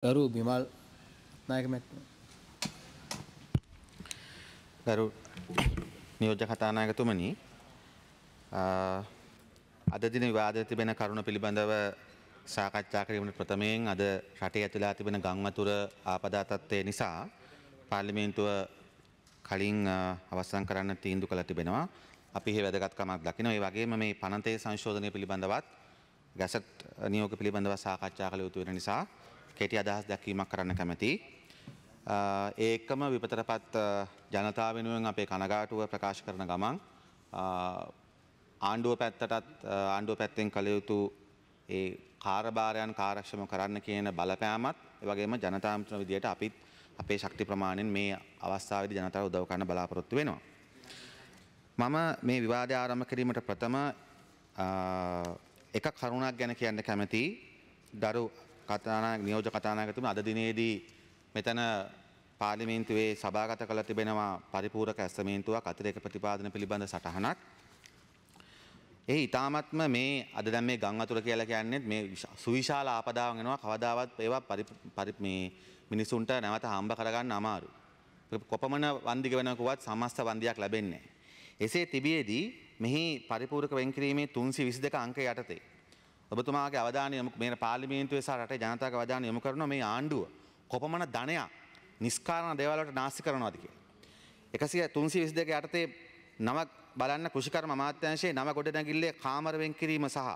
ගරු බිමල් නායක මැතිතුමා. ගරු නියෝජ්‍ය කතානායකතුමනි, අද දින විවාදයේ තිබෙන කරුණ පිළිබඳව සාකච්ඡා කිරීමට ප්‍රථමයෙන් අද රටේ ඇතුළත තිබෙන ගම් වතුර ආපදා තත්ත්වය නිසා පාර්ලිමේන්තුව කලින් අවසන් කරන්න තීන්දුව කළ තිබෙනවා. අපි මේ වැදගත්කමක් දකිනවා. ඒ වගේම මේ පනතේ සංශෝධනය පිළිබඳවත් ගැසට් නියෝග පිළිබඳව සාකච්ඡා කළ යුතු වෙන නිසා කෙටි අදහස් දැක්වීමක් කරන්න කැමැතියි. ඒකම විපතරපත් ජනතාව වෙනුවෙන් අපේ කනගාටුව ප්‍රකාශ කරන ගමන් ආණ්ඩුව පැත්තටත් ආණ්ඩුව පැත්තෙන් කළ යුතු ඒ කාර්යභාරයන් කාර්යක්ෂම කරන්න කියන බලපෑමත් ඒ වගේම ජනතා මිත්‍ර විදියට අපිත් අපේ ශක්ති ප්‍රමාණයෙන් මේ අවස්ථාවේදී ජනතාව උදව් කරන්න බලාපොරොත්තු වෙනවා. මම මේ විවාදය ආරම්භ කිරීමට ප්‍රථම එක කරුණක් ගැන කියන්න කැමතියි. ගරු කතානායක නියෝජ්‍ය කතානායකතුමා අද දිනේදී මෙතන පාර්ලිමේන්තුවේ සභාගත කළ තිබෙනවා පරිපූර්ණක ඇස්තමේන්තුවක් අතිරේක ප්‍රතිපාදන පිළිබඳ සටහනක්. ඒ ඉතාමත්ම මේ අද දැන් මේ ගම් වතුර කියලා කියන්නේ මේ සුවිශාල ආපදාවක් වෙනවා. කවදාවත් ඒවා මේ මිනිසුන්ට නැවත හම්බ කරගන්න අමාරුයි. කොපමණ වන්දි ගෙවනකුවත් සමස්ත වන්දියක් ලැබෙන්නේ නැහැ. එසේ තිබියදී මෙහි පරිපූර්ණක වෙන්කිරීමේ 322 අංකය යටතේ ඔබතුමාගේ අවධානය යොමු මේ පාර්ලිමේන්තුවේ සහ රටේ ජනතාවගේ අවධානය යොමු කරන මේ ආණ්ඩුව කොපමණ ධනයක් නිස්කාරණ දේවල් වලට නාස්ති කරනවද කියලා. 322 යටතේ නමක් බලන්න කෘෂිකර්ම අමාත්‍යාංශයේ නම ගොඩනැගිල්ලේ කාමර වෙන්කිරීම සහ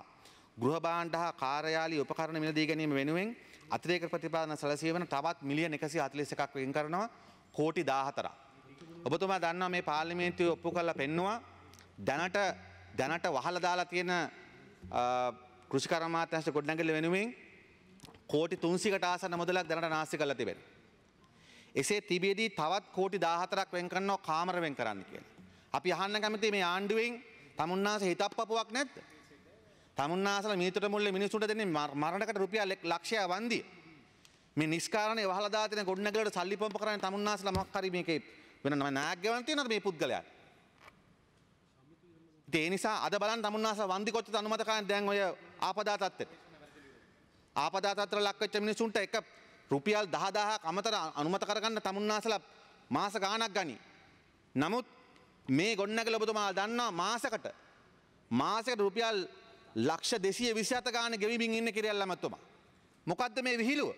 ගෘහ භාණ්ඩ හා කාර්යාලීය උපකරණ මිලදී ගැනීම වෙනුවෙන් අතිරේක ප්‍රතිපාදන සැලසීමන තවත් මිලියන 141ක් වෙන් කරනවා කෝටි 14ක්. ඔබතුමා දන්නවා මේ පාර්ලිමේන්තුවේ ඔප්පු කරලා පෙන්නවා දැනට වහලා දාලා තියෙන කෘෂිකර්ම අමාත්‍යාංශ ගොඩනැගිල්ල වෙනුවෙන් කෝටි 300කට ආසන්න මුදලක් දැනට නාස්ති කරලා තිබෙනවා. එසේ තිබෙදී තවත් කෝටි 14ක් වෙන් කරනවා කාමර වෙන් කරන්න කියලා. අපි අහන්න කැමති මේ ආණ්ඩුවෙන් තමුන්නාසේ හිතප්පපුවක් නැද්ද? තමුන්නාසලා මීතර මුල්ලේ මිනිසුන්ට දෙන්නේ මරණකට රුපියල් ලක්ෂය වන්දිය. මේ නිස්කාරණේ වහලා දාලා තියෙන ගොඩනැගිල්ලට සල්ලි පම්ප කරන්නේ තමුන්නාසලා මොකක් හරි මේකේ වෙන නම නායක ගෙවන්න තියෙනවද මේ පුද්ගලයාට? ඒ නිසා අද බලන්න තමුන්නාසලා වන්දි කොච්චර අනුමත කරන්නේ දැන් ඔය ආපදා තත්ත්වෙට. ආපදා තත්ත්වයට ලක් වෙච්ච මිනිසුන්ට එක රුපියල් 10000ක් අමතර අනුමත කරගන්න තමුන්නාසලා මාස ගාණක් ගනි. නමුත් මේ ගොඩනැගිල්ල ඔබතුමා දන්නවා මාසයකට රුපියල් ලක්ෂ 227 ගාණ ගෙවිමින් ඉන්න කිරියල් ඇමතුමා. මොකද්ද මේ විහිළුව?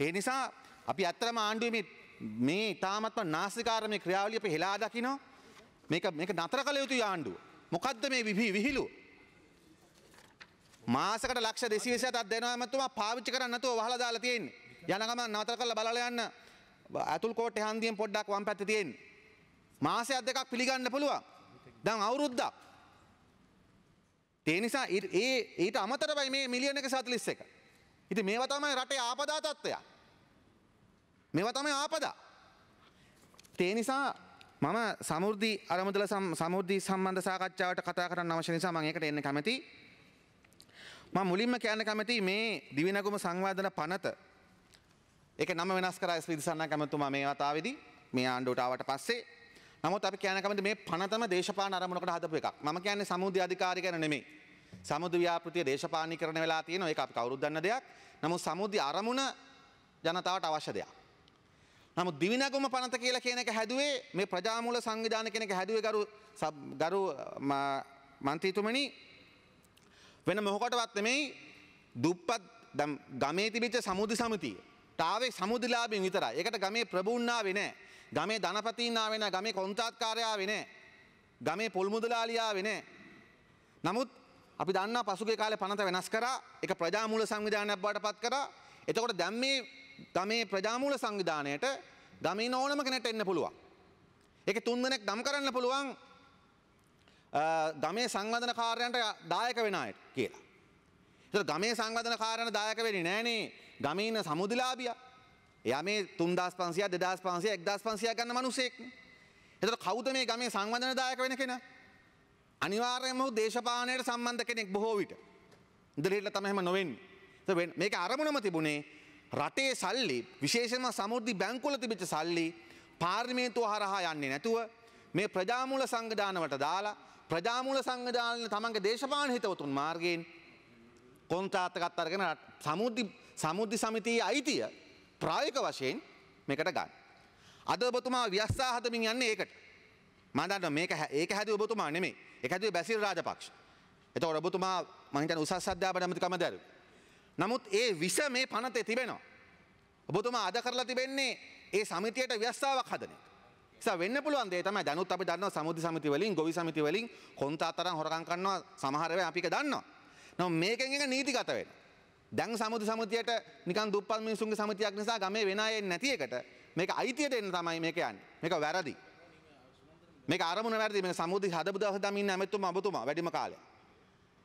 ඒ නිසා අපි ඇත්තටම ආණ්ඩුවේ මේ තාමත්ම නාස්තිකාර මේ ක්‍රියාවලිය අපි හෙලා දකිනවා. මේක නතර කළ යුතුයි ආණ්ඩුව. මොකද්ද මේ විහිළුව? මාසකට ලක්ෂ 227ක් දෙනවා ඇමතුමා පාවිච්චි කරන්නේ නැතුව වහලා දාලා තියෙන්නේ. යන ගමන් නතර කරලා බලලා යන්න අතුල් කෝට්ටේ හන්දියෙන් පොඩ්ඩක් වම් පැත්තේ තියෙන්නේ. මාසයක් දෙකක් පිළිගන්න පුළුවන්. දැන් අවුරුද්දක්. ඒ නිසා ඊට අමතරයි මේ මිලියන 141. ඉතින් මේවා තමයි රටේ ආපදා තත්ත්වය. මේවා තමයි ආපදා. ඒ නිසා මම සමෘද්ධි අරමුදල සමෘද්ධි සම්බන්ධ සාකච්ඡාවට කතා කරන්න අවශ්‍ය නිසා මම ඒකට එන්න කැමතියි. මම මුලින්ම කියන්න කැමතියි මේ දිවිනගුම සංවර්ධන පනත ඒක නම වෙනස් කරා ස්විදිසන්නක් ඇමතුමා මේ වතාවේදී මේ ආණ්ඩුවට ආවට පස්සේ. නමුත් අපි කියන්න කැමති මේ පනතම දේශපාලන අරමුණකට හදපු එකක්. මම කියන්නේ සමුද්‍රය අධිකාරිය ගැන නෙමෙයි. සමුද්‍ර ව්‍යාපෘතිය දේශපාලනීකරණය වෙලා තියෙනවා. ඒක අපි කවුරුත් දන්න දෙයක්. නමුත් සමුද්‍රය අරමුණ ජනතාවට අවශ්‍ය දෙයක්. නමුත් දිවිනගුම පනත කියලා කියන එක හැදුවේ මේ ප්‍රජාමූල සංවිධාන කියන එක හැදුවේ ගරු මන්ත්‍රීතුමනි වෙන මොකටවත් නෙමෙයි දුප්පත් ගමේ තිබිච්ච සමුද්‍ර සමිතිය. තාවේ සමුද්‍රලාභීන් විතරයි. ඒකට ගමේ ප්‍රභූන් ආවේ නැහැ. ගමේ ධනපතීන් ආවේ නැහැ. ගමේ කොන්ත්‍රාත්කාරයා ආවේ නැහැ. ගමේ පොල් මුදලාලියා ආවේ නැහැ. නමුත් අපි දන්නා පසුගිය කාලේ පනත වෙනස් කරා. ඒක ප්‍රජාමූල සංවිධානයක් බවට පත් කරා. එතකොට දැන් මේ ගමේ ප්‍රජාමූල සංවිධානයට ගමේ ඕනම කෙනෙක්ට එන්න පුළුවන්. ඒකේ 3 දෙනෙක් නම් කරන්න පුළුවන් ගමේ සංවර්ධන කාර්යයන්ට දායක වෙන අයට කියලා. ඒතර ගමේ සංවර්ධන කාර්යයන්ට දායක වෙන්නේ නැහනේ ගමේ ඉන්න සමුදිලාභියා. එයා මේ 3500 2500 1500 ගන්න මිනිසෙක්නේ. ඒතර කවුද මේ ගමේ සංවර්ධන දායක වෙන කෙනා? අනිවාර්යයෙන්ම දේශපාලනයට සම්බන්ධ කෙනෙක් බොහෝ විට. ඉදිරියට තමයි එහෙම නොවෙන්නේ. ඒතර මේක අරමුණම තිබුණේ රටේ සල්ලි විශේෂයෙන්ම සමෘද්ධි බැංකුවල තිබිච්ච සල්ලි පාර්ලිමේන්තුව හරහා යන්නේ නැතුව මේ ප්‍රජාමූල සංවිධානවලට දාලා ප්‍රජාමූල සංවිධාන තමන්ගේ දේශපාලන හිතවතුන් මාර්ගයෙන් කොන්ත්‍රාත්ත එකක් අරගෙන සමුද්‍රි සමිතියේ අයිතිය ප්‍රායෝගික වශයෙන් මේකට ගන්න. අද ඔබතුමා ව්‍යවස්ථා හදමින් යන්නේ ඒකට. මම දන්නවා මේක ඒක හැදුවේ ඔබතුමා නෙමෙයි. ඒක හැදුවේ බැසිල් රාජපක්ෂ. එතකොට ඔබතුමා මම හිතන්නේ උසස් අධ්‍යාපන ඇමතිකම දරුවේ. නමුත් ඒ විස මේ පනතේ තිබෙනවා. ඔබතුමා අද කරලා තිබෙන්නේ ඒ සමිතියට ව්‍යවස්ථාවක් හදන එක. නිසා වෙන්න පුළුවන් දේ තමයි දැනුත් අපි දන්නවා සමුද්‍රි සමිති වලින් ගොවි සමිති වලින් කොන්තාතරම් හොරකම් කරනවා සමහර වෙලාවට අපි ඒක දන්නවා. නමුත් මේකෙන් එක නීතිගත වෙනවා. දැන් සමුද්‍රි සමිතියට නිකන් දුප්පත් මිනිසුන්ගේ සමිතියක් නිසා ගමේ වෙන අය නැති එකට මේක අයිතිය දෙන්න තමයි මේක යන්නේ. මේක වැරදි. මේක අරමුණ වැරදි. මේක සමුද්‍රි හදපු දවස් දම ඉන්න ඇමතුමා ඔබතුමා වැඩිම කාලයක්.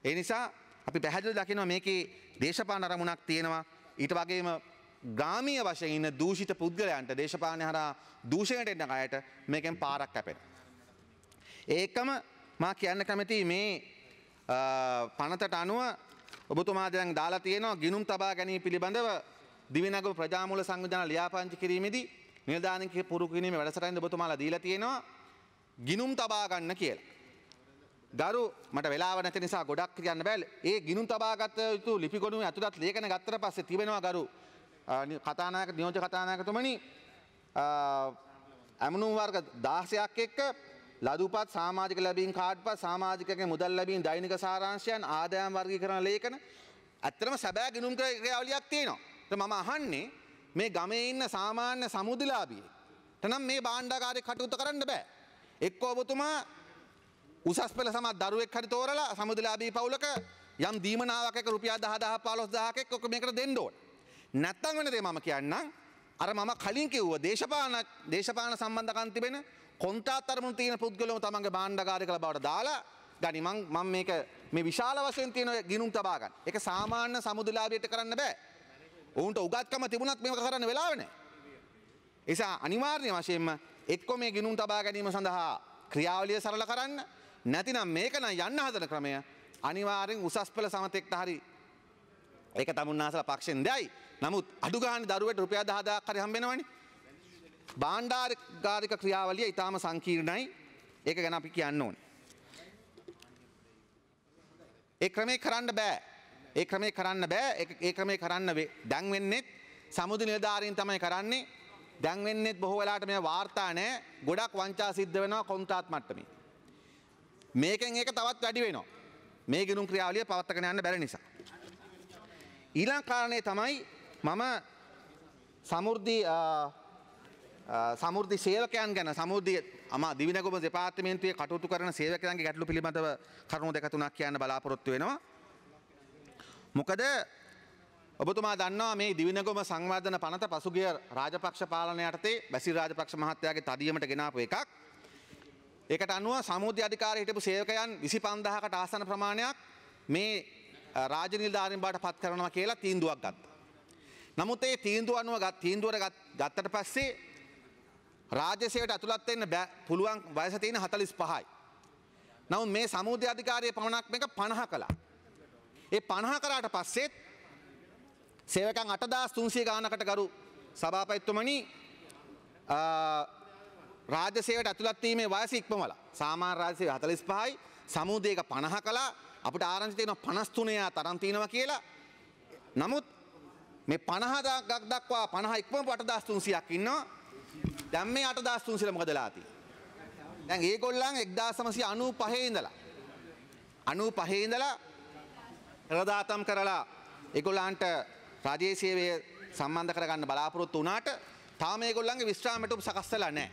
ඒ නිසා අපි පැහැදිලිව දකිනවා මේකේ දේශපාලන අරමුණක් තියෙනවා. ඊට වගේම ගාමීය වශයෙන් ඉන්න දූෂිත පුද්ගලයන්ට දේශපාලන හරහා දූෂණයට එන අයට මේකෙන් පාරක් කැපෙනවා. ඒකම මා කියන්න කැමති මේ පනතට අනුව ඔබතුමා දැන් දාලා තියෙනවා ගිණුම් තබා ගැනීම පිළිබඳව දිවිනගර ප්‍රජාමූල සංවිධාන ලියාපදිංචි කිරීමේදී නිලධාරීන්ගේ පුරු කිරීමේ වැඩසටහන ඔබතුමාලා දීලා තියෙනවා ගිණුම් තබා ගන්න කියලා. ගරු මට වෙලාව නැති නිසා ගොඩක් කියන්න බෑ. ඒ ගිණුම් තබාගත යුතු ලිපි ගොනුවේ අතුලත් ලේඛන ගත්තට පස්සේ තිබෙනවා ගරු කතානායක නියෝජ්‍ය කතානායකතුමනි ඇමනුම් වර්ග 16ක් එක්ක ලදුපත් සමාජික ලැබීම් කාඩ්පත් සමාජිකගේ මුදල් ලැබීම් දෛනික සාරාංශයන් ආදායම් වර්ගීකරණ ලේඛන ඇත්තටම සැබෑ ගිණුම් ක්‍රියාවලියක් තියෙනවා. මම අහන්නේ මේ ගමේ ඉන්න සාමාන්‍ය සමුදිලාභියෙක් නම් මේ භාණ්ඩාගාරේ කටයුතු කරන්න බෑ. එක්කෝ ඔබතුමා උසස් පෙළ සමත් දරුවෙක් හරි තෝරලා සමුදිලාභී පවුලක යම් දීමනාවක් එක රුපියල් 10,000 15000ක් එක්ක ඔක මේකට දෙන්න ඕන. නැත්තම් වෙන දේ මම කියන්නම් අර මම කලින් කිව්ව දේශපාලන සම්බන්ධකම් තිබෙන කොන්ත්‍රාත් අරමුණු තියෙන පුද්ගලයෝ තමන්ගේ භාණ්ඩාගාරය කියලා බවට දාලා ගනි මම මේක මේ විශාල වශයෙන් තියෙන ගිණුම් තබා ගන්න. ඒක සාමාන්‍ය සමුදිලාභියට කරන්න බෑ. ඔවුන්ට උගත්කම තිබුණත් මේක කරන්න වෙලාව නැහැ. ඒ නිසා අනිවාර්ය වශයෙන්ම එක්කෝ මේ ගිණුම් තබා ගැනීම සඳහා ක්‍රියාවලිය සරල කරන්න නැතිනම් මේක නම් යන්න හදන ක්‍රමය අනිවාර්යෙන් උසස් පෙළ සමතෙක්ට හරි ඒක තමුන්නාසලා පක්ෂෙන් දෙයි. නමුත් අඩු ගානේ දරුවෙට රුපියල් 10000ක් හරි හම්බ වෙනවනේ. භාණ්ඩාගාරික ක්‍රියාවලිය ඊටාම සංකීර්ණයි. ඒක ගැන අපි කියන්න ඕනේ. ඒ ක්‍රමේ කරන්න බෑ. ඒ ක්‍රමේ කරන්න දැන් වෙන්නේ සමුද්‍ර නිලධාරීන් තමයි කරන්නේ. දැන් වෙන්නේ බොහෝ වෙලාවට මේ වාර්තා නැහැ. ගොඩක් වංචා සිද්ධ වෙනවා කොන්ත්‍රාත් මට්ටමේ. මේකෙන් ඒක තවත් වැඩි වෙනවා. මේ ගිණුම් ක්‍රියාවලිය පවත්වාගෙන යන්න බැරි නිසා. ඊළඟ කාරණේ තමයි මම සමෘද්ධි සේවකයන් ගැන දිවිනගම දෙපාර්තමේන්තුවේ කටයුතු කරන සේවකයන්ගේ ගැටලු පිළිබඳව කරුණු දෙක තුනක් කියන්න බලාපොරොත්තු වෙනවා. මොකද ඔබතුමා දන්නවා මේ දිවිනගම සංවර්ධන පනත පසුගිය රාජපක්ෂ පාලනය යටතේ බැසිල් රාජපක්ෂ මහත්තයාගේ තදියමට ගෙනාපු එකක්. ඒකට අනුව සමුද්‍රය අධිකාරියේ හිටපු සේවකයන් 25000කට ආසන්න ප්‍රමාණයක් මේ රාජ්‍ය නිලධාරීන් බවට පත් කරනවා කියලා තීන්දුවක් ගත්තා. නමුත් ඒ තීන්දුවට ගත්තට පස්සේ රාජ්‍ය සේවයට ඇතුළත් වෙන්න පුළුවන් වයස තියෙන 45යි. නමුත් මේ සමුද්‍රය අධිකාරියේ පමණක් මේක 50 කළා. ඒ 50 කරාට පස්සෙත් සේවකයන් 8300 ගානකට ගරු සභාපතිතුමනි රාජ්‍ය සේවයට ඇතුළත් වීමේ වයස ඉක්මවලා සාමාන්‍ය රාජ්‍ය සේවය 45යි සමුද්‍රයක 50 කළා. අපිට ආරංචි තියෙනවා 53 තරම් තියෙනවා කියලා. නමුත් මේ 50 දක්වා 50 ඉක්මවපු 8300ක් ඉන්නවා. දැන් මේ 8300 මොකද වෙලා තියෙන්නේ? දැන් ඒගොල්ලන් 1995 ඉඳලා රදාතම් කරලා ඒගොල්ලන්ට රාජ්‍ය සේවය සම්බන්ධ කරගන්න බලාපොරොත්තු වුණාට තාම ඒගොල්ලන්ගේ විශ්‍රාමයට සකස් වෙලා නැහැ.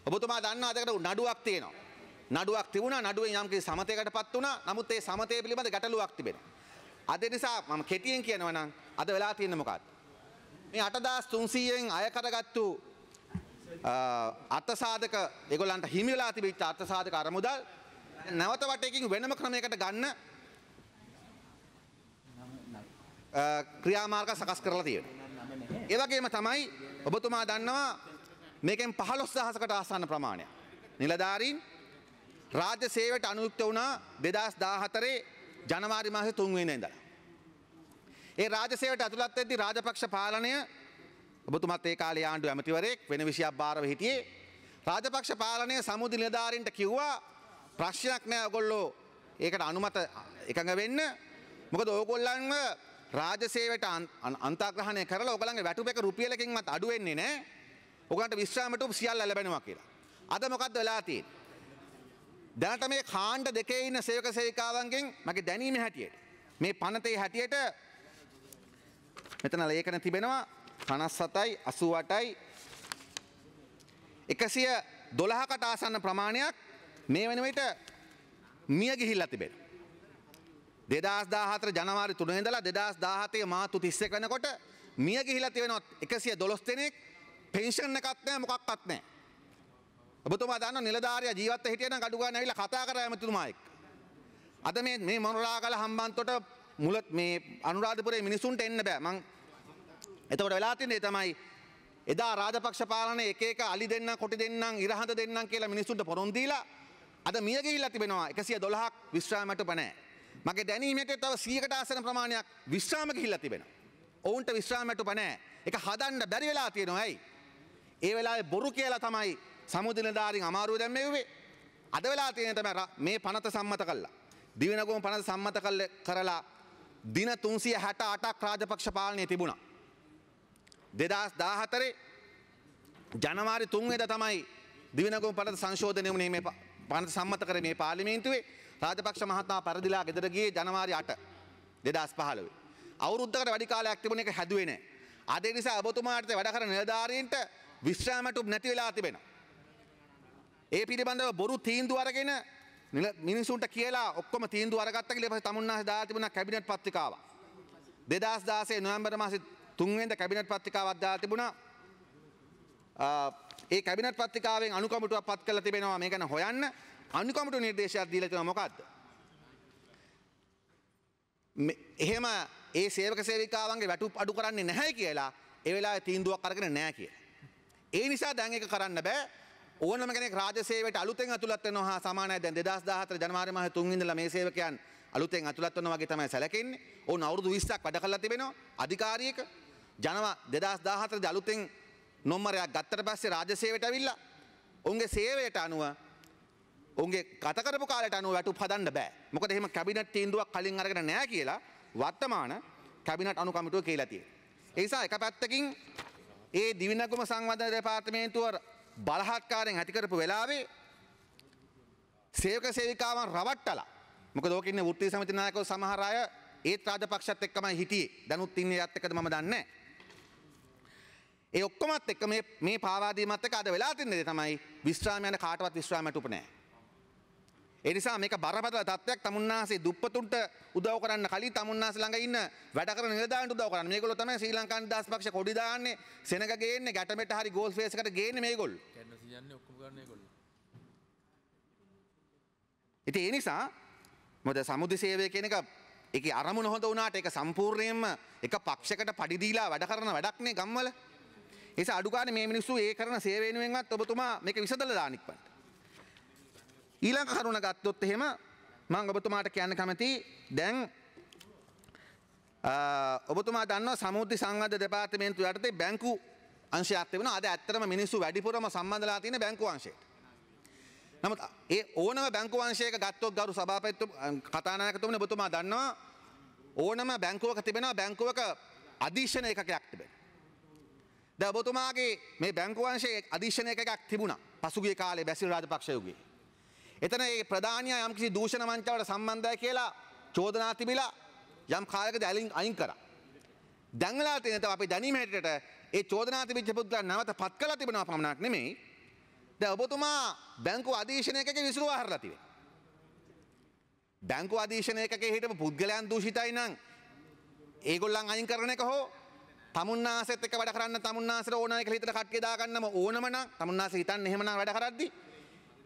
ඔබතුමා දන්නවා අදකට නඩුවක් තියෙනවා. නඩුවක් තිබුණා නඩුවෙන් යම් කිසි සමතයකටපත් වුණා. නමුත් ඒ සමතය පිළිබඳ ගැටලුවක් තිබෙනවා. අද නිසා මම කෙටියෙන් කියනවා නම් අද වෙලා තියෙන්නේ මොකක්ද? මේ 8300න් අය කරගත්තු අර්ථසාධක ඒගොල්ලන්ට හිමි වෙලා තිබිච්ච අර්ථසාධක අරමුදල් නැවත වටයකින් වෙනම ක්‍රමයකට ගන්න ක්‍රියාමාර්ග සකස් කරලා තියෙනවා. ඒ වගේම තමයි ඔබතුමා දන්නවා මේකෙන් 15000කට ආසන්න ප්‍රමාණයක් නිලධාරීන් රාජ්‍ය සේවයට අනුයුක්ත වුණා 2014 ජනවාරි මාසේ 3 වෙනිදා ඉඳලා. ඒ රාජ්‍ය සේවයට ඇතුළත් වෙද්දී රාජපක්ෂ පාලනය ඔබතුමාත් ඒ කාලේ ආණ්ඩුවේ ඇමතිවරයෙක් වෙන විෂයක් බාරව හිටියේ. රාජපක්ෂ පාලනය සමුද්‍ර නිලධාරීන්ට කිව්වා ප්‍රශ්නයක් නෑ ඔයගොල්ලෝ ඒකට අනුමත එකඟ වෙන්න. මොකද ඕගොල්ලන්ව රාජ්‍ය සේවයට අන්තර්ග්‍රහණය කරලා ඔයගලගේ වැටුප එක රුපියලකින්වත් අඩු වෙන්නේ නැහැ. ඔයගලන්ට විශ්‍රාමයට සියල්ල ලැබෙනවා කියලා. අද මොකද්ද වෙලා තියෙන්නේ? දැනට මේ කාණ්ඩ දෙකේ ඉන්න සේවක සේවිකාවන්ගෙන් මගේ දැනීම හැටියට මේ පනතේ හැටියට මෙතන ලේඛන තිබෙනවා 57යි 88යි 112කට ආසන්න ප්‍රමාණයක් මේ වෙන විට මිය ගිහිල්ලා තිබෙනවා. 2014 ජනවාරි 3 ඉඳලා 2017 මාර්තු 31 වෙනකොට මිය ගිහිල්ලා තියෙනවා 112 දෙනෙක්. පෙන්ෂන් එකක් නැහැ මොකක්වත් නැහැ. ඔබතුමා දන්නවා නිලධාරියා ජීවත්ව හිටියනම් කඩු ගන්න ඇවිල්ලා කතා කරා ඇමතිතුමා එක්ක. අද මේ මොනරාගල හම්බන්තොට මුල මේ අනුරාධපුරයේ මිනිසුන්ට එන්න බෑ. මං එතකොට වෙලා තින්නේ තමයි එදා රාජපක්ෂ පාලනයේ එක එක අලි දෙන්නම් කොටි දෙන්නම් ඉරහඳ දෙන්නම් කියලා මිනිසුන්ට පොරොන් දීලා අද මිය ගිහිල්ලා තිබෙනවා 112ක් විශ්‍රාමයට නැහැ. මගේ දැනීමට තව 100කට ආසන ප්‍රමාණයක් විශ්‍රාම ගිහිල්ලා තිබෙනවා. ඔවුන්ට විශ්‍රාමයට නැහැ. ඒක හදන්න බැරි වෙලා තියෙනවා. ඇයි? ඒ වෙලාවේ බොරු කියලා තමයි සමුදිනදාරින් අමාරුව දැම්මෙව්වේ. අද වෙලා තියෙන තමයි මේ පනත සම්මත කළා. දිවිනගම පනත සම්මත කරලා දින 368ක් රාජපක්ෂ පාලනයේ තිබුණා. 2014 ජනවාරි 3 වෙනිදා තමයි දිවිනගම පනත සංශෝධනය වුණේ මේ පනත සම්මත කරේ මේ පාර්ලිමේන්තුවේ. රාජපක්ෂ මහත්මයා පෙරදිලා ගෙදර ගියේ ජනවාරි 8 2015. අවුරුද්දකට වැඩි කාලයක් තිබුණ එක හැදුවේ නැහැ. අද ඒ නිසා ඔබතුමාට වැඩ කරන නිලධාරීන්ට විශ්‍රාමයට නැති වෙලා තිබෙනවා. ඒ පිළිබඳව බොරු තීන්දුව අරගෙන මිනිසුන්ට කියලා ඔක්කොම තීන්දුව අරගත්තා කියලා ඊපස්සේ තමුන්නාසේ දාලා තිබුණා කැබිනට් පත්‍රිකාවක්. 2016 නොවැම්බර් මාසේ 3 වෙනිදා කැබිනට් පත්‍රිකාවක් දාලා තිබුණා. ඒ කැබිනට් පත්‍රිකාවෙන් අනුකම්පිටුවක් පත් කරලා තිබෙනවා මේ ගැන හොයන්න. අනුකම්පිටු නිර්දේශයක් දීලා තියෙනවා මොකද්ද? එහෙම ඒ සේවක සේවිකාවන්ගේ වැටුප් අඩු කරන්නේ නැහැ කියලා ඒ වෙලාවේ තීන්දුවක් අරගෙන නැහැ කියලා. ඒ නිසා දැන් ඒක කරන්න බෑ. ඕනම කෙනෙක් රාජ්‍ය සේවයට අලුතෙන් ඇතුළත් වෙනවා හා සමානයි. දැන් 2014 ජනවාරි මාසේ 3 ඉඳලා මේ සේවකයන් අලුතෙන් ඇතුළත් වෙනවා වගේ තමයි සැලකෙන්නේ. ඕන අවුරුදු 20ක් වැඩ කරලා තිබෙනවා අධිකාරියක. ජනවා 2014 දී අලුතෙන් නොම්බරයක් ගත්තට පස්සේ රාජ්‍ය සේවයට ඇවිල්ලා උන්ගේ සේවයට අනුව උන්ගේ ගත කරපු කාලයට අනුව වැටුප් හදන්න බෑ. මොකද එහෙම කැබිනට් තීන්දුවක් කලින් අරගෙන නැහැ කියලා වර්තමාන කැබිනට් අනුකම්පිටුව කියලා තියෙනවා. ඒ නිසා එක පැත්තකින් ඒ දිවිනගම සංවර්ධන දෙපාර්තමේන්තුව බලහත්කාරයෙන් ඇති කරපු වෙලාවේ සේවක සේවිකාවන් රවට්ටලා. මොකද ඕක ඉන්නේ වෘත්තීය සමිති නායකයෝ සමහර අය ඒත් රාජපක්ෂත් එක්කමයි හිටියේ. දැනුත් ඉන්නේ යත් එක්කද මම දන්නේ නැහැ. ඒ ඔක්කොමත් එක්ක මේ පාවා දීමත් එක්ක අද වෙලා තින්නේ තමයි විශ්‍රාම යන කාටවත් විශ්‍රාමයට උප නැහැ. ඒ නිසා මේක බරපතල තත්ත්වයක්. තමුන්නාසේ දුප්පතුන්ට උදව් කරන්න කලින් තමුන්නාසේ ළඟ ඉන්න වැඩ කරන නිලධාරීන්ට උදව් කරන්න. මේගොල්ලෝ තමයි ශ්‍රී ලංකා නිදහස් පක්ෂ කොඩි දාන්නේ, සෙනග ගේන්නේ, ගැටමෙට හරි ගෝල් ෆේස් එකට ගේන්නේ මේගොල්ලෝ. කැන්වස් යන්නේ ඔක්කොම ගන්න ඒගොල්ලෝ. ඉතින් ඒ නිසා මොකද සමුද්‍ර සේවය කියන එක ඒකේ අරමුණ හොඳ වුණාට ඒක සම්පූර්ණයෙන්ම එක පක්ෂයකට පඩි දීලා වැඩ කරන වැඩක් නේ ගම්වල. ඒ නිසා අඩු ගානේ මේ මිනිස්සු ඒ කරන සේවය වෙනුවෙන්වත් ඔබතුමා මේක විසඳලා දාන්න ඉක්මනට. ඊළඟ කරුණ ගත්තොත් එහෙම මම ඔබතුමාට කියන්න කැමතියි දැන් ඔබතුමා දන්නවා සමුද්‍ර සංවර්ධන දෙපාර්තමේන්තුව යටතේ බැංකු අංශයක් තිබෙනවා. අද ඇත්තටම මිනිස්සු වැඩිපුරම සම්බන්ධලා තියෙන බැංකු අංශයට. නමුත් ඒ ඕනම බැංකු අංශයක ගත්තොත් ගරු සභාපති කතානායකතුමනි ඔබතුමා දන්නවා ඕනම බැංකුවක තිබෙනවා බැංකුවක අධීක්ෂණ ඒකකයක් තිබෙනවා. දැන් ඔබතුමාගේ මේ බැංකු අංශයේ අධීක්ෂණ ඒකකයක් තිබුණා පසුගිය කාලේ බැසිල් රාජපක්ෂ යුගයේ. එතන ඒ ප්‍රධානියා යම්කිසි දූෂණ මංචවලට සම්බන්ධයි කියලා චෝදනා තිබිලා යම් කාලයකදී අයින් කරා. දැන් වෙලා තියෙන අපි දැනීම හැටියට ඒ චෝදනා තිබිච්ච පුද්ගලයන් නැවත පත් කළා තිබෙනවා පමණක් නෙමෙයි. දැන් ඔබතුමා බැංකු අධීක්ෂණ ඒකකේ විසිරුවා හරලා තිබෙනවා. බැංකු අධීක්ෂණ ඒකකේ හිටපු පුද්ගලයන් දූෂිතයි නම් ඒගොල්ලන් අයින් කරන එක හෝ තමුන්නාසෙත් එක්ක වැඩ කරන්න තමුන්නාසට ඕනයි කියලා හිතට කට්ටිය දාගන්නම ඕනම නම් තමුන්නාස හිතන්නේ එහෙමනම් වැඩ කරද්දි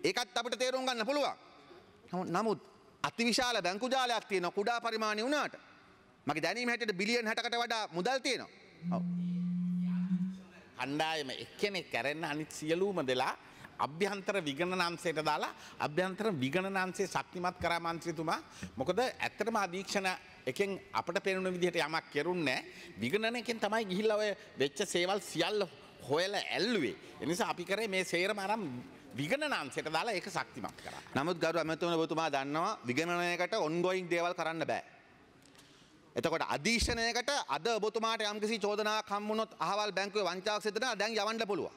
ඒකත් අපිට තේරුම් ගන්න පුළුවන්. නමුත් අතිවිශාල බැංකු ජාලයක් තියෙනවා කුඩා පරිමාණය වුණාට. මගේ දැනීම හැටියට බිලියන් 60කට වඩා මුදල් තියෙනවා. ඔව්. කණ්ඩායම එක්කෙනෙක් කැරෙන්න අනිත් සියලුම දෙලා අභ්‍යන්තර විගණනාංශයට දාලා අභ්‍යන්තර විගණනාංශය ශක්තිමත් කරා මන්ත්‍රීතුමා. මොකද ඇත්තටම අධීක්ෂණ එකෙන් අපට පේන විදිහට යමක් කෙරුන්නේ නැහැ. විගණනයෙන් තමයි ගිහිල්ලා ඔය වෙච්ච සේවල් සියල්ල හොයලා ඇල්ලුවේ. ඒ නිසා අපි කරේ මේ සේරම අරන් විගණනාංශයට දාලා ඒක ශක්තිමත් කරා. නමුත් ගරු ඇමතුමනි ඔබතුමා දන්නවා විගණනයකට ඔන්ගෝයින් දේවල් කරන්න බෑ. එතකොට අධීක්ෂණයකට අද ඔබතුමාට යම්කිසි චෝදනාවක් හම් වුණොත් අහවල් බැංකුවේ වංචාවක් සිදු වෙනවා දැන් යවන්න පුළුවන්.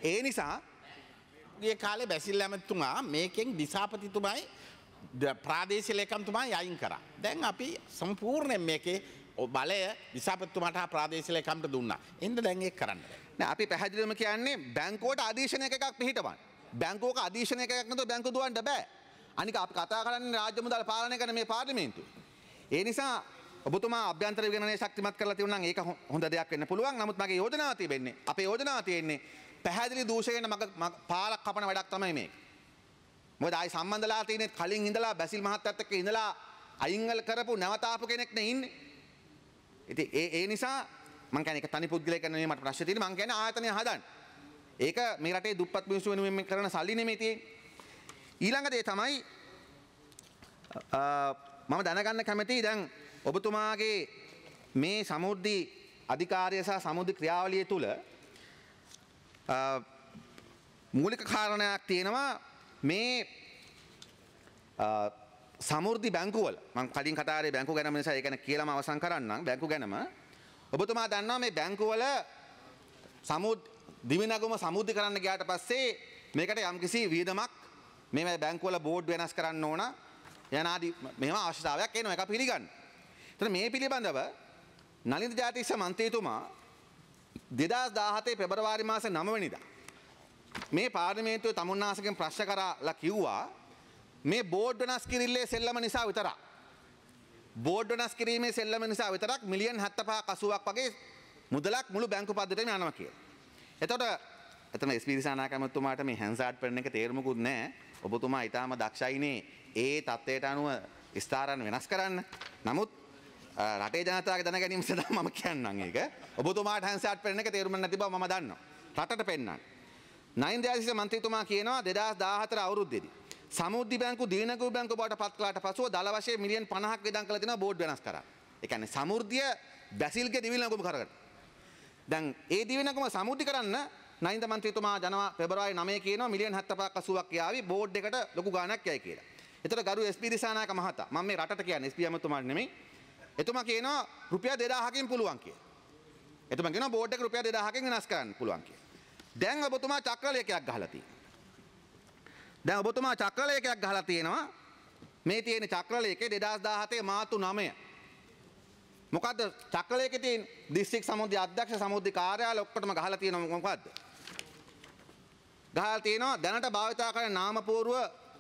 ඒ නිසා ගිය කාලේ බැසිල් ඇමතුමා මේකෙන් දිසාපතිතුමයි ප්‍රාදේශීය ලේකම්තුමා යයින් කරා. දැන් අපි සම්පූර්ණයෙන් මේකේ බලය දිසාපතිතුමාට හා ප්‍රාදේශීය ලේකම්ට දුන්නා. එන්න දැන් ඒක කරන්න බෑ. නෑ අපි පැහැදිලිවම කියන්නේ බැංකුවට අධීක්ෂණයක එකක් පිළිහිටවන්න. බැංකුවක අධීක්ෂණයක එකක් නැතුව බැංකුව දුවන්න බෑ. අනික අපි කතා කරන්නේ රාජ්‍ය මුදල් පාලනය කරන මේ පාර්ලිමේන්තුවේ. ඒ නිසා ඔබතුමා අභ්‍යන්තර විගණනය ශක්තිමත් කරලා තියෙනවා නම් ඒක හොඳ දෙයක් වෙන්න පුළුවන්. නමුත් මගේ යෝජනාව තියෙන්නේ අපේ යෝජනාව තියෙන්නේ පැහැදිලි දූෂණයකට මග පාලක් කපන වැඩක් තමයි මේක. මොකද ආයි සම්බන්ධලා තියෙන්නේ කලින් ඉඳලා බැසිල් මහත්තයත් එක්ක ඉඳලා අයින්ගල් කරපු නැවතාපු කෙනෙක් නේ ඉන්නේ. ඉතින් ඒ නිසා මං කියන්නේ ඒක තනි පුද්ගලයෙක් නෙමෙයි මට ප්‍රශ්න තියෙන්නේ මං කියන්නේ ආයතනය හදන්න. ඒක මේ රටේ දුප්පත් මිනිස්සු වෙනුවෙන් කරන සල්ලි නෙමෙයි තියෙන්නේ. ඊළඟ දේ තමයි මම දැනගන්න කැමතියි දැන් ඔබතුමාගේ මේ සමුද්‍රි අධිකාරිය සහ සමුද්‍රි ක්‍රියාවලිය තුල මූලික කාරණයක් තියෙනවා මේ සමුද්‍රි බැංකුවල මම කලින් කතා කරේ බැංකුව ගැනම නිසා ඒක ගැන කියලාම අවසන් කරන්නම් බැංකුව ගැනම ඔබතුමා දන්නවා මේ බැංකුවල දිවිනගුම සමුද්‍රි කරන්න ගියාට පස්සේ මේකට යම්කිසි වියදමක් මේ බැංකුවල බෝඩ් වෙනස් කරන්න ඕන යනාදී මෙහෙම අවශ්‍යතාවයක් එනවා ඒක පිළිගන්න. එතන මේ පිළිබඳව නලින්ද ජාතිස්ස මන්ත්‍රීතුමා 2017 පෙබරවාරි මාසේ 9 වෙනිදා මේ පාර්ලිමේන්තුවේ තමුන්නාසගෙන් ප්‍රශ්න කරලා කිව්වා මේ බෝඩ් වෙනස් කිරිල්ලේ සෙල්ලම නිසා විතරක් බෝඩ් වෙනස් කිරීමේ සෙල්ලම නිසා විතරක් මිලියන් 75ක් 80ක් වගේ මුදලක් මුළු බැංකු පද්ධතියටම යනවා කියලා. එතකොට එතන එස්.පී. දිසානායකමතුමාට මේ හැන්සාඩ් පෙරණ එක තේරුමකුත් නැහැ. ඔබතුමා ඊටාම දක්ෂයිනේ ඒ තත්ත්වයට අනුව ස්ථාරයන් වෙනස් කරන්න. නමුත් රටේ ජනතාවගේ දැන ගැනීම සඳහා මම කියන්නම් ඒක. ඔබතුමාට හැන්සාඩ් පෙරණ එක තේරුම් නැති බව මම දන්නවා. රටට පෙන්නන්න. නයින් දයාසිස මන්ත්‍රීතුමා කියනවා 2014 අවුරුද්දේදී සමුද්‍රි බැංකු දිනගු බැංකු බවට පත් කළාට පසුව දල වශයෙන් මිලියන් 50ක් වියදම් කළා තියෙනවා බෝඩ් වෙනස් කරා. ඒ කියන්නේ සමුද්‍රිය බැසිල්ගේ දිවිනගුම කරකට. දැන් ඒ දිවිනගුම සමුද්‍රි කරන්න නයින්ද මන්ත්‍රීතුමා පෙබරවාරි 9 කියනවා මිලියන් 75ක් 80ක් යාවි බෝඩ් එකට ලොකු ගාණක් යයි කියලා. එතකොට ගරු එස්.පී. දිසානායක මහතා මම මේ රටට කියන්නේ එස්.පී. අමතුමාට නෙමෙයි. එතුමා කියනවා රුපියල් 2000කින් පුළුවන් කියලා. එතුමා කියනවා බෝඩ් එක රුපියල් 2000කින් වෙනස් කරන්න පුළුවන් කියලා. දැන් ඔබතුමා චක්‍රලේඛයක් ගහලා තියෙනවා. දැන් ඔබතුමා චක්‍රලේඛයක් ගහලා තියෙනවා. මේ තියෙන චක්‍රලේඛේ 2017 මාර්තු 9. මොකද්ද චක්‍රලේඛේ තියෙන දිස්ත්‍රික් සමුද්‍රි අධ්‍යක්ෂ සමුද්‍රි කාර්යාලය ඔක්කොටම ගහලා තියෙනවා මොකද්ද? ගහලා තියෙනවා දැනට භාවිතා කරන නාමපූර්ව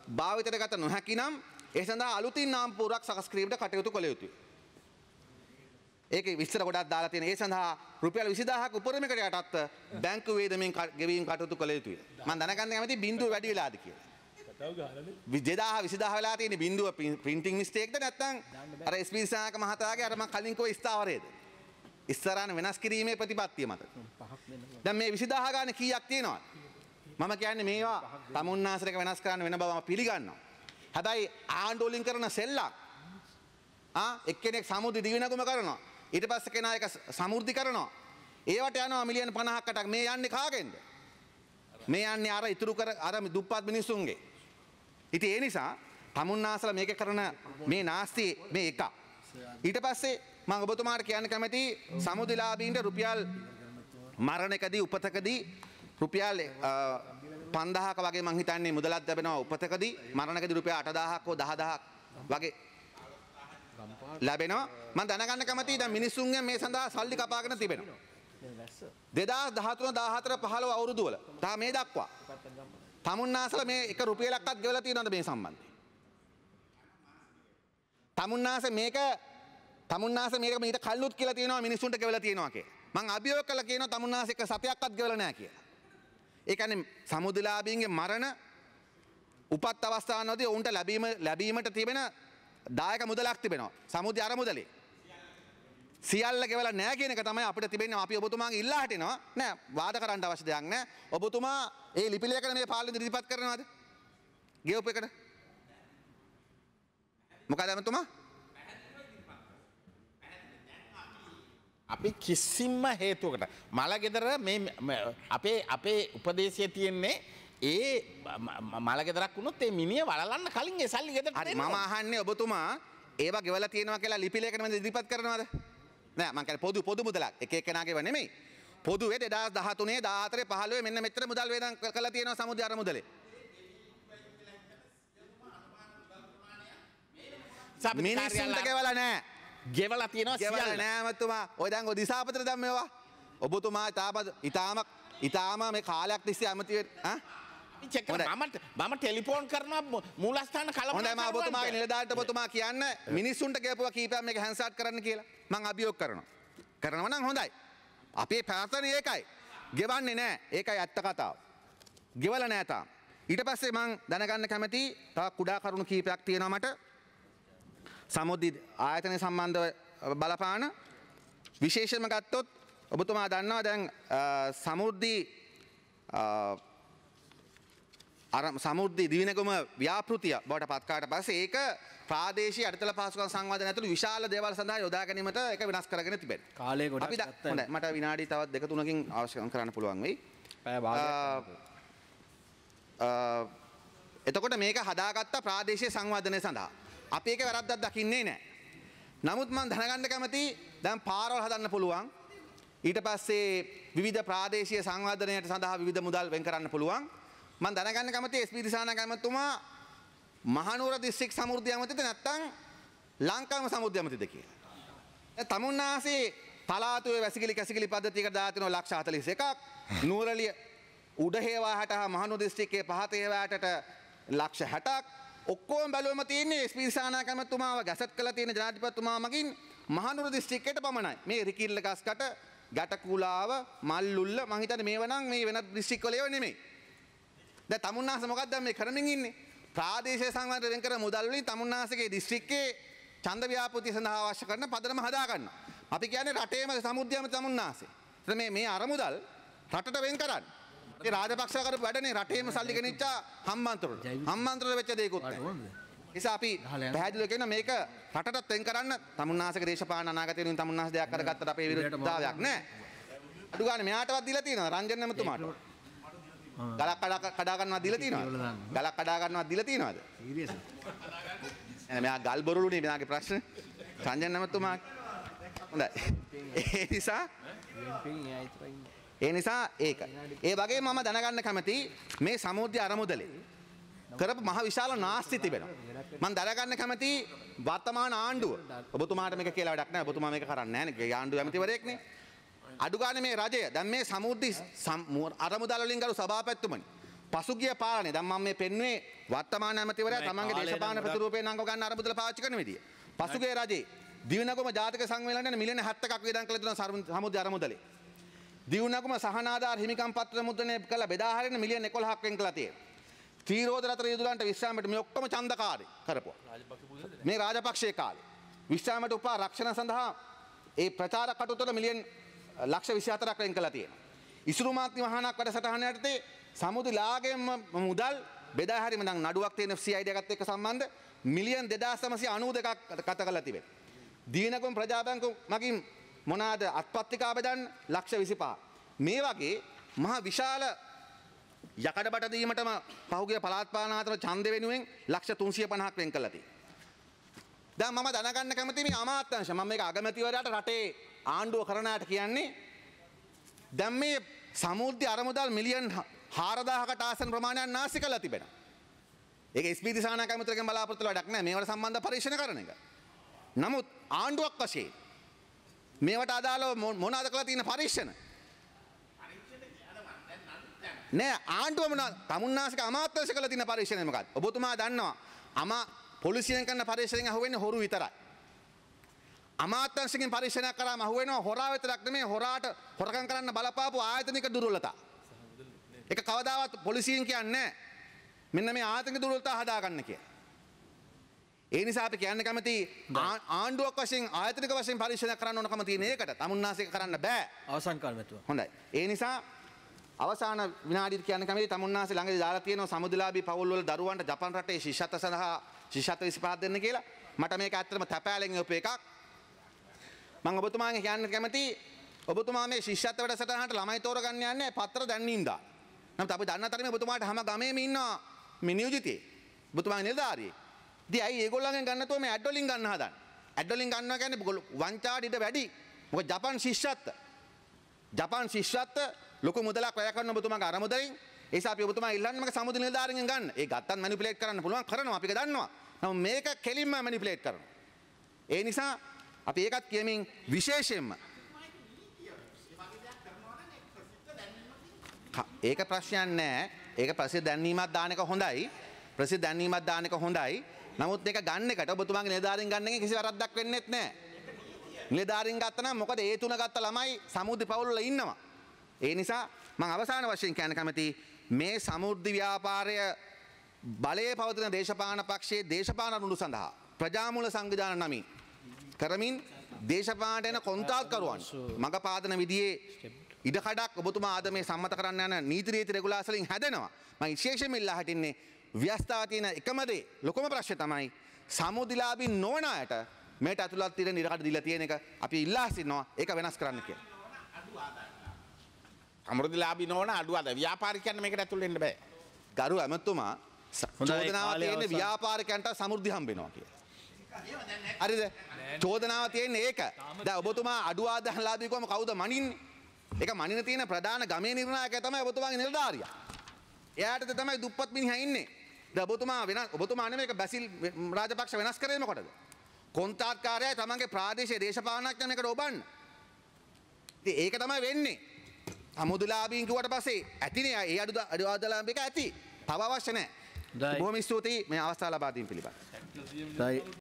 භාවිතයට ගත නොහැකි නම් ඒ සඳහා අලුතින් නාමපූර්වක් සකස් කිරීමට කටයුතු කළ යුතුයි. ඒකේ විස්තර ගොඩක් දාලා තියෙන ඒ සඳහා රුපියල් 20000ක උපරිමයකට යටත් බැංකු වේදමින් ගෙවීම් කටයුතු කළ යුතුයි. මම දැනගන්න කැමති බිඳුව වැඩි වෙලාද කියලා. 2000 වෙලා තියෙන බිඳුව printing mistake ද නැත්නම් අර එස්.පී. දිසානායක මහතාගේ අර මම කලින් කෝ ස්ථාවරයේද? ඉස්සරහන වෙනස් කිරීමේ ප්‍රතිපත්තිය මත. දැන් මේ 20000 ගානේ කීයක් තියෙනවද? මම කියන්නේ මේවා තමුන්නාසරක වෙනස් කරන්න වෙන බව මම පිළිගන්නවා. හැබැයි ආණ්ඩුව වලින් කරන සෙල්ලම් එක්කෙනෙක් සමුද්‍රි දිවිනගුම කරනවා. ඊට පස්සේ කෙනා එක සමුද්‍රි කරනවා. ඒවට යනවා මිලියන් 50කට මේ යන්නේ කාගෙන්ද? මේ යන්නේ අර ඉතුරු කර අර දුප්පත් මිනිස්සුන්ගේ. ඉතින් ඒ නිසා තමුන්නාසල මේක කරන මේ නාස්ති මේ එක. ඊට පස්සේ මම ඔබතුමාට කියන්න කැමති සමුද්‍රලාභීන්ට රුපියල් මරණකදී උපතකදී රුපියල් 5000ක වගේ මං හිතන්නේ මුදලක් ලැබෙනවා උපතකදී මරණකදී රුපියල් 8000ක් හෝ 10000ක් වගේ ලැබෙනවා. මම දැනගන්න කැමතියි දැන් මිනිස්සුන්ගෙන් මේ සඳහා සල්ලි කපාගෙන තිබෙනවා. 2013 14 15 අවුරුදු වල තා මේ දක්වා තමුන්නාසල මේ එක රුපියලක්වත් ගෙවලා තියෙනවද මේ සම්බන්ධයෙන්? තමුන්නාස මේක මීට කල්ලුත් කියලා තියෙනවා මිනිස්සුන්ට ගෙවලා තියෙනවා කියලා. මං අභියෝග කළා කියනවා තමුන්නාස එක සතයක්වත් ගෙවලා නැහැ කියලා. ඒ කියන්නේ සමුද්‍රලාභීන්ගේ මරණ උපත් අවස්ථාවවලදී උන්ට ලැබීමට තිබෙන දායක මුදලක් තිබෙනවා. සමුද්‍රය අරමුදලේ. සියල්ල ගෙවලා නැහැ කියන එක තමයි අපිට තිබෙන්නේ. අපි ඔබතුමාගේ ඉල්ලා හිටිනවා. නෑ වාද කරන්න අවශ්‍ය දෙයක් නෑ. ඔබතුමා ඒ ලිපි ලේඛන මේ පාර්ලිමේන්තුවට ඉදිරිපත් කරනවද? ගෙවපු එකට. මොකද අමතුමා? අපි කිසිම හේතුවකට මලගෙදර මේ අපේ උපදේශය තියෙන්නේ ඒ මලගෙදරක් වුණොත් ඒ මිනිහ වලලන්න කලින් ඒ සල්ලි ගෙදරට හරි මම අහන්නේ ඔබතුමා ඒවා ගෙවලා තියෙනවා කියලා ලිපි ලේඛන මම ඉදිරිපත් කරනවද? නෑ මම කියන්නේ පොදු මුදලක්. එක එක්කෙනාගේව නෙමෙයි. පොදුවේ 2013 14 15 මෙන්න මෙච්චර මුදල් වේදම් කළා තියෙනවා සමුද්‍ර අරමුදලේ. මිනිස්සුන්ට ගෙවලා නෑ. ගෙවලා තියෙනවා ගෙවලා සියල්ල. නෑ මතුමා. ඔය දැන් ඔය දිසාපතර දැම්මේවා. ඔබතුමා ඉතාම මේ කාලයක් තිස්සේ ඇමති මම ටෙලිෆෝන් කරනවා මූලස්ථාන හොඳයි මම ඔබතුමාගේ නිලධාරීට ඔබතුමා කියන්න මිනිස්සුන්ට කියපුවා කීපයක් මේක හැන්සාට් කරන්න කියලා. මම අභියෝග කරනවා. කරනවා නම් හොඳයි. අපේ ප්‍රාර්ථනාව ඒකයි. ගෙවන්නේ නෑ. ඒකයි ඇත්ත කතාව. ගෙවලා නෑ තාම. ඊට පස්සේ මම දැනගන්න කැමති තව කුඩා කරුණු කීපයක් තියෙනවා මට. සමුද්‍රි ආයතනය සම්බන්ධව බලපාන විශේෂයෙන්ම ගත්තොත් ඔබතුමා දන්නවා දැන් සමුද්‍රි දිවිනගම ව්‍යාපෘතිය බවට පත්කාට පස්සේ ඒක ප්‍රාදේශීය අඩතල පහසුකම් සංවර්ධනය ඇතුළු විශාල දේවල් සඳහා යොදා ගැනීමට ඒක වෙනස් කරගෙන තිබෙනවා. කාලය ගොඩක් ගත්තා. හොඳයි මට විනාඩි තවත් 2-3කින් අවශ්‍ය කරන්න පුළුවන් වෙයි. පැය භාගයක්. එතකොට මේක හදාගත්ත ප්‍රාදේශීය සංවර්ධනය සඳහා අපි ඒක වැරද්දක් දකින්නේ නැහැ. නමුත් මම දැනගන්න කැමති දැන් පාරවල් හදන්න පුළුවන්. ඊට පස්සේ විවිධ ප්‍රාදේශීය සංවර්ධනයට සඳහා විවිධ මුදල් වෙන් කරන්න පුළුවන්. මම දැනගන්න කැමති එස්.පී. දිසානායක ඇමතුමා මහනුවර දිස්ත්‍රික් සමෘද්ධි ඇමතිද නැත්නම් ලංකාම සමෘද්ධි ඇමතිද කියලා. දැන් තමුන්නාසේ පළාතුවේ වැසිකිලි කැසිකිලි පද්ධතියකට දාලා තිනවා ලක්ෂ 41ක්. නුවරඑළිය උඩහේවාහට හා මහනුවර දිස්ත්‍රික්කයේ පහත හේවාහටට ලක්ෂ 60ක්. ඔක්කොම බැලුවම තියෙන්නේ එස්.පී. දිසානායක ඇමතුමාව ගැසට් කරලා තියෙන ජනාධිපතිතුමා මගින් මහනුවර දිස්ත්‍රික්කයට පමණයි. මේ රිකිල්ල ගස්කට ගැටකුලාව මල්ලුල්ල මං හිතන්නේ මේව නම් මේ වෙනත් දිස්ත්‍රික්කවල ඒව නෙමෙයි. දැන් තමුන්නාස මොකක්ද මේ කරමින් ඉන්නේ? ප්‍රාදේශීය සංවර්ධනය වෙන් කරන මුදල් වලින් තමුන්නාසගේ දිස්ත්‍රික්කයේ ඡන්ද ව්‍යාපෘතිය සඳහා අවශ්‍ය කරන පදනම හදා ගන්නවා. අපි කියන්නේ රටේම සමුද්‍යාම තමුන්නාසේ. මේ අරමුදල් රටට වෙන් කරන්න. ඒ රාජපක්ෂ කරපු වැඩනේ රටේම සල්ලි ගෙනිච්චා හම්බන්තොට වෙච්ච දේකුත් නැහැ. නිසා අපි පැහැදිලිව කියන මේක රටටත් වෙන් කරන්න තමුන්නාසක දේශපාලන අනාගතය වෙනුවෙන් තමුන්නාස දෙයක් කරගත්තට අපේ විරුද්ධතාවයක් නැහැ. අඩු ගන්න මෙයාටවත් දීලා තියෙනවා රංජන් නැමතුමාට. ගලක් කඩා ගන්නවත් දීලා තියෙනවද? ගලක් කඩා ගන්නවත් දීලා තියෙනවද? සීරියස්. මෙයා ගල් බොරුළුනේ මෙයාගේ ප්‍රශ්න. රංජන් නැමතුමා. හොඳයි. ඒ නිසා ඒක. ඒ වගේම මම දැනගන්න කැමති මේ සමුද්‍රය අරමුදලේ කරපු මහ විශාල නාස්ති තිබෙනවා. මම දැනගන්න කැමති වර්තමාන ආණ්ඩුව. ඔබතුමාට මේක කියලා වැඩක් නැහැ. ඔබතුමා මේක කරන්නේ නැහැ නේ. ආණ්ඩුව ඇමතිවරයෙක්නේ. අඩු ගන්න මේ රජය දැන් මේ සමුද්‍රි අරමුදල් වලින් ගරු සභාපතිතුමනි. පසුගිය පාලනේ දැන් මම මේ පෙන්වුවේ වර්තමාන ඇමතිවරයා තමන්ගේ දේශපාලන ප්‍රතිරූපේ නංගව ගන්න අරමුදල පාවිච්චි කරන විදිය. පසුගිය රජේ දිවිනගම ජාතික සංවේලනයේ මිලියන 71ක් වේදම් කළ දෙනවා සමුද්‍රි අරමුදලේ. දිවුනගම සහනාධාර හිමිකම් පත්‍ර මුද්‍රණය කළ බෙදා හරින මිලියන 11ක් වෙන් කළා තියෙනවා. තීරෝධ රතර යුදුලන්ට විශ්‍රාමයට මේ ඔක්කොම ඡන්දකාරී කරපුවා. මේ රාජපක්ෂයේ කාලේ විශ්‍රාමයට උපා රක්ෂණ සඳහා ඒ ප්‍රචාරක කටයුතු වල මිලියන ලක්ෂ 24ක් වෙන් කළා තියෙනවා. ඉසුරු මාත්‍රි මහානායක වැඩසටහන යටතේ සමුද්‍රි ලාගේම මුදල් බෙදා හැරීම නම් නඩුවක් තියෙන CID එකත් එක්ක සම්බන්ධ මිලියන 2992ක් ගත කරලා තිබෙනවා. දිවිනගම ප්‍රජා බැංකුව මගින් මොනවාද අත්පත්තිකා බෙදන්න ලක්ෂ 25. මේ වගේ මහ විශාල යකඩ බට දීමටම පහුගිය පළාත් පාලන අතර ඡන්ද වෙනුවෙන් ලක්ෂ 350ක් වෙන් කළා තියෙනවා. දැන් මම දැනගන්න කැමති මේ අමාත්‍යාංශ මම මේක අගමැතිවරයාට රටේ ආණ්ඩුව කරනාට කියන්නේ දැන් මේ සමුද්‍රි අරමුදල් මිලියන් 4000කට ආසන්න ප්‍රමාණයක් නාස්ති කරලා තිබෙනවා. ඒක එස්.පී. දිසානායක ඇමතිවරගෙන් බලාපොරොත්තු වෙලා වැඩක් නැහැ. මේවට සම්බන්ධ පරීක්ෂණ කරන එක. නමුත් ආණ්ඩුවක් වශයෙන් මේවට අදාළව මොනවාද කරලා තියෙන පරීක්ෂණ? නෑ ආණ්ඩුව මොනවාද? තමුන්නාසික අමාත්‍යාංශ කරලා තියෙන පරීක්ෂණය මොකක්ද? ඔබතුමා දන්නවා පොලිසියෙන් කරන පරීක්ෂණයෙන් අහුවෙන්නේ හොරු විතරයි. අමාත්‍යාංශකින් පරීක්ෂණයක් කරාම අහුවෙනවා හොරා විතරක් නෙමෙයි හොරාට හොරකම් කරන්න බලපාපු ආයතනික දුර්වලතා. ඒක කවදාවත් පොලිසියෙන් කියන්නේ නැහැ. මෙන්න මේ ආයතනික දුර්වලතා හදාගන්න කියලා. ඒ නිසා අපි කියන්න කැමති ආණ්ඩුවක් වශයෙන් ආයතනික වශයෙන් පරීක්ෂණයක් කරන්න ඕනකම තියෙන එකට තමුන්නාසික කරන්න බෑ. අවසන් කාලෙතුමා. හොඳයි. ඒ නිසා අවසාන විනාඩියට කියන්න කැමති තමුන්නාසේ ළඟදී දාලා තියෙනවා සමුද්‍රලාභී පවුල් වල දරුවන්ට ජපාන් රටේ ශිෂ්‍යත්ව සඳහා ශිෂ්‍යත්ව 25 දෙන්න කියලා. මට මේක ඇත්තටම තැපෑලෙන් යොපු එකක්. මම ඔබතුමාගෙන් කියන්න කැමති ඔබතුමා මේ ශිෂ්‍යත්ව වැඩසටහනට ළමයි තෝරගන්න යන්නේ පත්‍ර දැන්නින්දා. නමුත් අපි දන්න තරමේ ඔබතුමාට හැම ගමේම ඉන්නවා මේ නියෝජිතේ. ඔබතුමාගේ නිලධාරියෙක්. ඉතින් ඇයි ඒගොල්ලන්ගෙන් ගන්න නැතුව මේ ඇඩ් වලින් ගන්න හදන්නේ? ඇඩ් වලින් ගන්නවා කියන්නේ වංචාවට ඉඩ වැඩි. මොකද ජපාන් ශිෂ්‍යත්ව ලොකු මුදලක් වැය කරන ඔබතුමාගේ අරමුදලින් ඒ නිසා අපි ඔබතුමා ඉල්ලන්නේ මගේ සමුදු නිලධාරීන්ගෙන් ගන්න. ඒ ගත්තත් මැනිපියුලේට් කරන්න පුළුවන් කරනවා අපි ඒක දන්නවා. නමුත් මේක කෙලින්ම මැනිපියුලේට් කරනවා. ඒ නිසා අපි ඒකත් කියමින් විශේෂයෙන්ම ඒක ප්‍රශ්නයක් නෑ. ඒක ප්‍රසිද්ධ දැන්වීමක් දාන එක හොඳයි. ප්‍රසිද්ධ දැන්වීමක් දාන එක හොඳයි. නමුත් මේක ගන්න එකට ඔබතුමාගේ නිලධාරීන් ගන්න එකෙන් කිසි වරද්දක් වෙන්නේත් නෑ. නිලධාරීන් ගත්තා නම් මොකද ඒ තුන ගත්ත ළමයි සමුද්‍රි පවුල් වල ඉන්නවා. ඒ නිසා මම අවසාන වශයෙන් කියන්න කැමති මේ සමුද්‍රි ව්‍යාපාරය බලයේ පවතින දේශපාලන පක්ෂයේ දේශපාලන රුණු සඳහා ප්‍රජාමූල සංවිධාන නමින් කරමින් දේශපාලනට එන කොන්ත්‍රාත්කරුවන් මඟ පාදන විදිහේ ඉඩකඩක් ඔබතුමා ආද මේ සම්මත කරන්න යන නීති රීති රෙගුලාසි වලින් හැදෙනවා. මම විශේෂයෙන්ම ඉල්ලා හිටින්නේ ව්‍යවස්ථාව තියෙන එකම දේ ලොකුම ප්‍රශ්නේ තමයි සමුද්‍රලාභී නොවන අයට මේට ඇතුළත් තියෙන ඉඩකඩ දීලා තියෙන එක අපි ඉල්ලා සිටිනවා ඒක වෙනස් කරන්න කියලා. සමෘද්ධිලාභී නොවන අඩුවද ව්‍යාපාරිකයන් මේකට ඇතුල් වෙන්න බෑ. ගරු ඇමතුමා චෝදනාව තියෙන ව්‍යාපාරිකයන්ට සමෘද්ධි හම්බ වෙනවා කියලා. හරිද? චෝදනාව තියෙන්නේ ඒක. දැන් ඔබතුමා අඩු ආදායම්ලාභී කොහම කවුද මනින්නේ? ඒක මනින තියෙන ප්‍රධාන ගමේ නිර්ණායකයා තමයි ඔබතුමාගේ නිලධාරියා. එයාටද තමයි දුප්පත් මිනිහා ඉන්නේ. දැන් ඔබතුමා නෙමෙයි ඒක බැසිල් රාජපක්ෂ වෙනස් කරේ මොකටද? කොන්ත්‍රාත්කාරයයි තමන්ගේ ප්‍රාදේශීය දේශපාලනඥයන් එකට ඔබන්න. ඉතින් ඒක තමයි වෙන්නේ. සමුදුලාභීන් කිව්වට පස්සේ ඇතිනේ ඒ අඩු ආදායම් එක ඇති. තව අවශ්‍ය නැහැ. බොහොම ස්තුතියි මේ අවස්ථාව ලබා දීම පිළිබඳව.